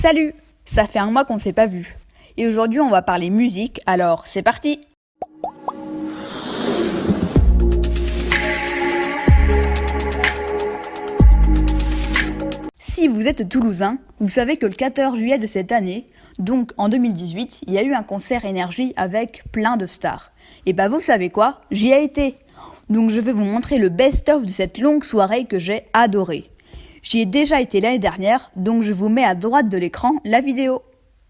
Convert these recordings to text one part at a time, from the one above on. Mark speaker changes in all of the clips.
Speaker 1: Salut! Ça fait un mois qu'on ne s'est pas vu. Et aujourd'hui on va parler musique, alors c'est parti! Si vous êtes toulousain, vous savez que le 14 juillet de cette année, donc en 2018, il y a eu un concert Énergie avec plein de stars. Et bah vous savez quoi? J'y ai été! Donc je vais vous montrer le best-of de cette longue soirée que j'ai adorée. J'y ai déjà été l'année dernière, donc je vous mets à droite de l'écran la vidéo.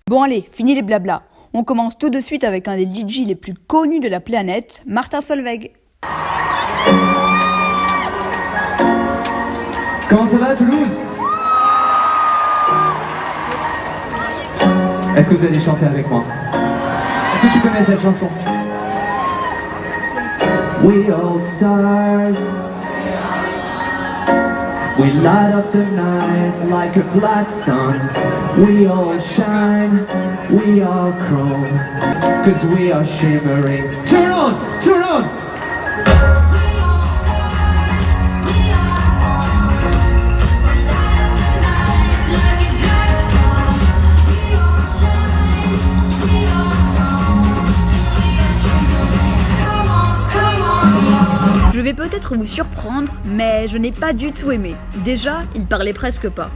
Speaker 1: Bon allez, fini les blablas. On commence tout de suite avec un des DJ les plus connus de la planète, Martin Solveig.
Speaker 2: Comment ça va Toulouse? Est-ce que vous allez chanter avec moi? Est-ce que tu connais cette chanson? We all stars, we light up the night like a black sun. We all shine, we all chrome, cause we are shimmering. Turn on, turn on!
Speaker 1: Je vais peut-être vous surprendre, mais je n'ai pas du tout aimé. Déjà, il parlait presque pas.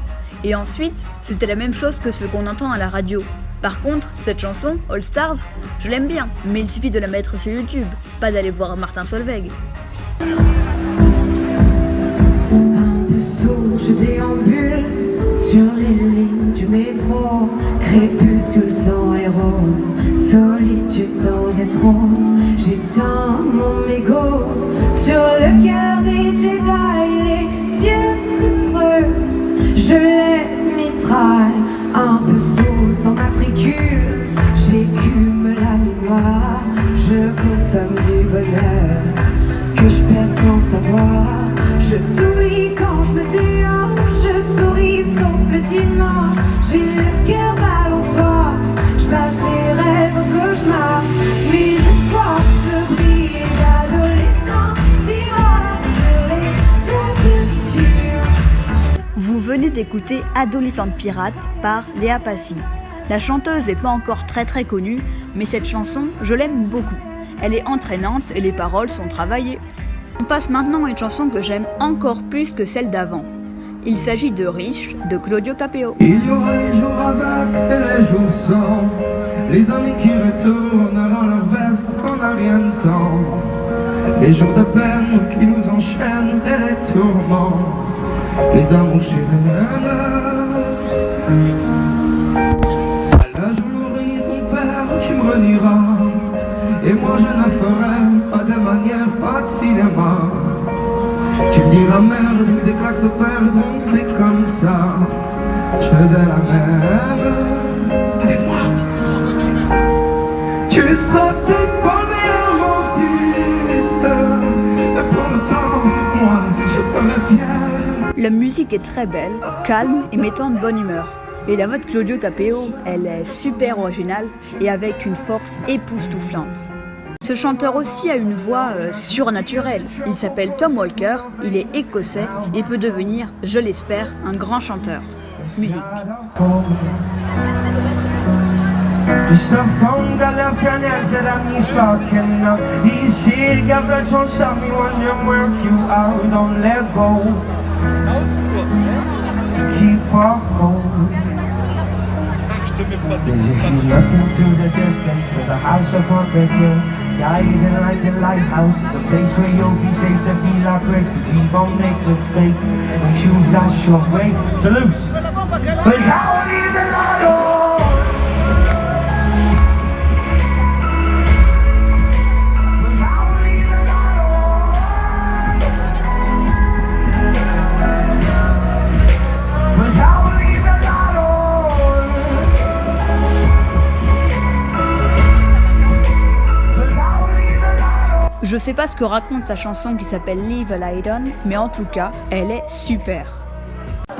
Speaker 1: Et ensuite, c'était la même chose que ce qu'on entend à la radio. Par contre, cette chanson, All Stars, je l'aime bien, mais il suffit de la mettre sur YouTube, pas d'aller voir Martin Solveig.
Speaker 3: Un peu sourd, je déambule sur les lignes du métro. Crépuscule sans héros, solitude dans le rétro. J'éteins mon mégot sur le cœur des Jedi, les yeux vitreux. Je les mitraille, un peu sourd sans matricule. J'écume la mémoire, je consomme du bonheur que je perds sans savoir. Je t'oublie quand je me déhanche, je souris sauf le dimanche. J'ai le cœur balançoire, je passe des rêves au cauchemar. Mais l'espoir se brise, adolescent pirate sur les plages de futur.
Speaker 1: Vous venez d'écouter Adolescente pirate par Léa Passy. La chanteuse n'est pas encore très connue, mais cette chanson, je l'aime beaucoup. Elle est entraînante et les paroles sont travaillées. On passe maintenant à une chanson que j'aime encore plus que celle d'avant. Il s'agit de Riche de Claudio Capeo.
Speaker 4: Il y aura les jours avec et les jours sans, les amis qui retourneront leur veste en un rien de temps, les jours de peine qui nous enchaînent et les tourments, les amours chiliennes. Le jour nous réunit son père qui me reniera, et moi je ne ferai pas de manière, pas de cinéma. Tu me diras merde, des claques se perdront, c'est comme ça. Je faisais la même avec moi. Tu seras peut-être pas meilleur mon fils, mais pour autant, moi je serai fier.
Speaker 1: La musique est très belle, calme et mettant de bonne humeur. Et la voix de Claudio Capeo, elle est super originale et avec une force époustouflante. Ce chanteur aussi a une voix surnaturelle. Il s'appelle Tom Walker, il est écossais et peut devenir, je l'espère, un grand chanteur. Musique.
Speaker 4: Just a phone got left and answered and he's sparking now. He's sick, I've got some stuff, me wondering where you are. Don't let go. Keep on. As if you look into the distance, there's a house upon the hill. Guiding like a lighthouse, it's a place where you'll be safe to feel our grace. Cause we won't make mistakes if you've lost your way. Toulouse, but how will you the lotto?
Speaker 1: Je sais pas ce que raconte sa chanson qui s'appelle Leave a Light On, mais en tout cas, elle est super.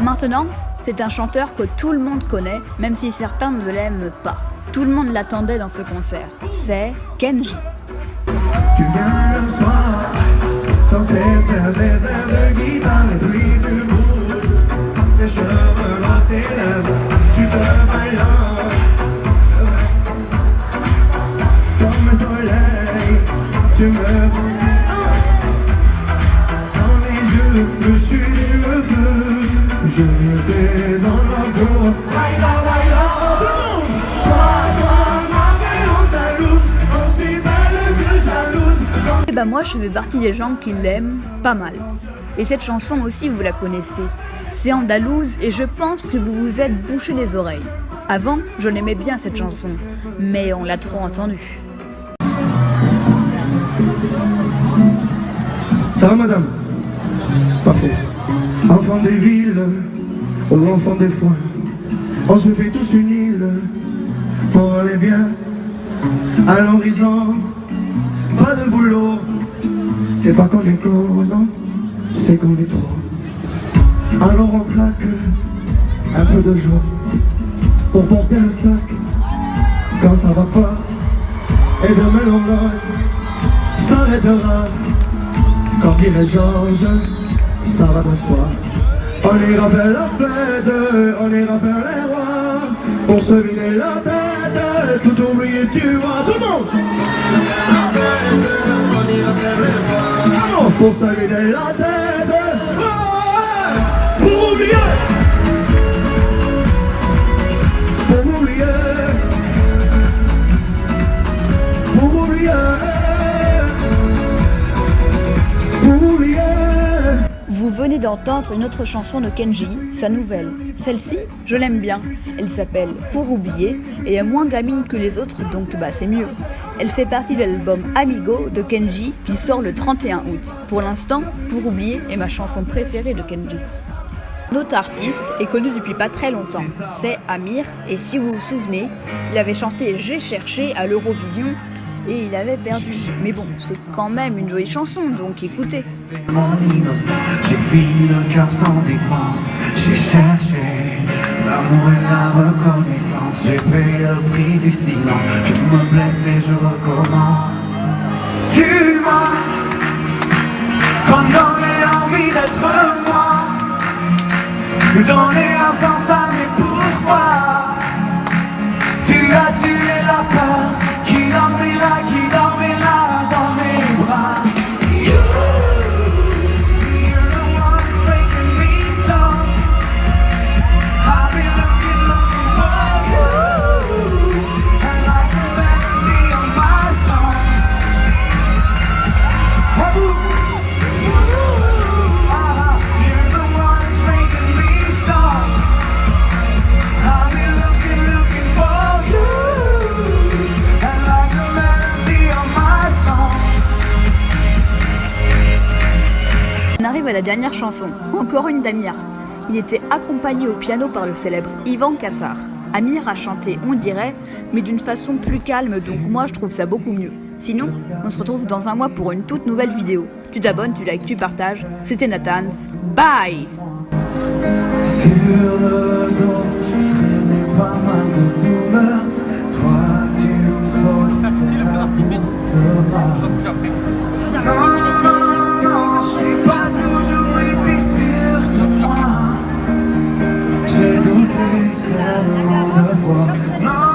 Speaker 1: Maintenant, c'est un chanteur que tout le monde connaît, même si certains ne l'aiment pas. Tout le monde l'attendait dans ce concert. C'est Kenji.
Speaker 4: Tu viens le soir, danser sur des airs de guitare et puis tu bouges, tes cheveux dans tes lèvres, tu te
Speaker 1: Eh ben moi je fais partie des gens qui l'aiment pas mal. Et cette chanson aussi vous la connaissez. C'est andalouse et je pense que vous vous êtes bouché les oreilles. Avant, je l'aimais bien cette chanson, mais on l'a trop entendue.
Speaker 4: Ça va madame? Parfait. Enfant des villes, ou enfant des foins, on se fait tous une île pour aller bien à l'horizon. Pas de boulot, c'est pas qu'on est con, non, c'est qu'on est trop. Alors on traque un peu de joie pour porter le sac quand ça va pas. Et demain l'horloge s'arrêtera. Quand dirait Georges, ça va de soi. On ira faire la fête, on ira faire les rois, pour se vider la tête, tout oublier tu vois. Tout le monde! On ira faire les rois, pour se vider la tête, pour oublier. Pour oublier. Pour oublier.
Speaker 1: Vous venez d'entendre une autre chanson de Kenji, sa nouvelle. Celle-ci, je l'aime bien. Elle s'appelle Pour oublier et est moins gamine que les autres, donc c'est mieux. Elle fait partie de l'album Amigo de Kenji qui sort le 31 août. Pour l'instant, Pour oublier est ma chanson préférée de Kenji. Notre artiste est connu depuis pas très longtemps, c'est Amir, et si vous vous souvenez, il avait chanté J'ai cherché à l'Eurovision et il avait perdu. Mais bon, c'est quand même une jolie chanson, donc écoutez.
Speaker 5: Mon innocence, j'ai fini le cœur sans défense. J'ai cherché l'amour et la reconnaissance. J'ai payé le prix du silence. Je me blesse et je recommence. Tu m'as donné envie d'être moi, donné un sens à mes pourquoi. Tu as tué la peur qui dormait là dans mes bras. You're the one that's making me strong. I've been looking for you, and like a melody on my song. You're the one that's making me strong. I've been looking for you, and like a melody on my song.
Speaker 1: On arrive à la dernière chanson, encore une d'Amir. Il était accompagné au piano par le célèbre Ivan Kassar. Amir a chanté On dirait, mais d'une façon plus calme, donc moi je trouve ça beaucoup mieux. Sinon, on se retrouve dans un mois pour une toute nouvelle vidéo. Tu t'abonnes, tu likes, tu partages. C'était Nathans. Bye!
Speaker 5: Sur le dos, j'ai traîné pas mal de douleurs. Toi, tu me portes à bout de bras. Non, j'ai pas toujours été sûr de moi. J'ai douté tellement de fois. Non,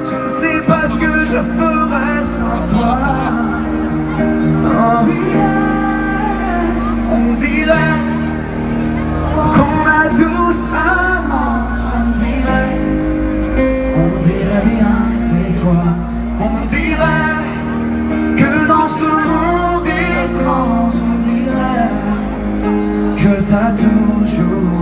Speaker 5: je ne sais pas ce que je ferais sans toi. Oh yeah, on dirait qu'on a doucement, on dirait bien que c'est toi. On dirait que dans ce monde étrange, on dirait que t'as toujours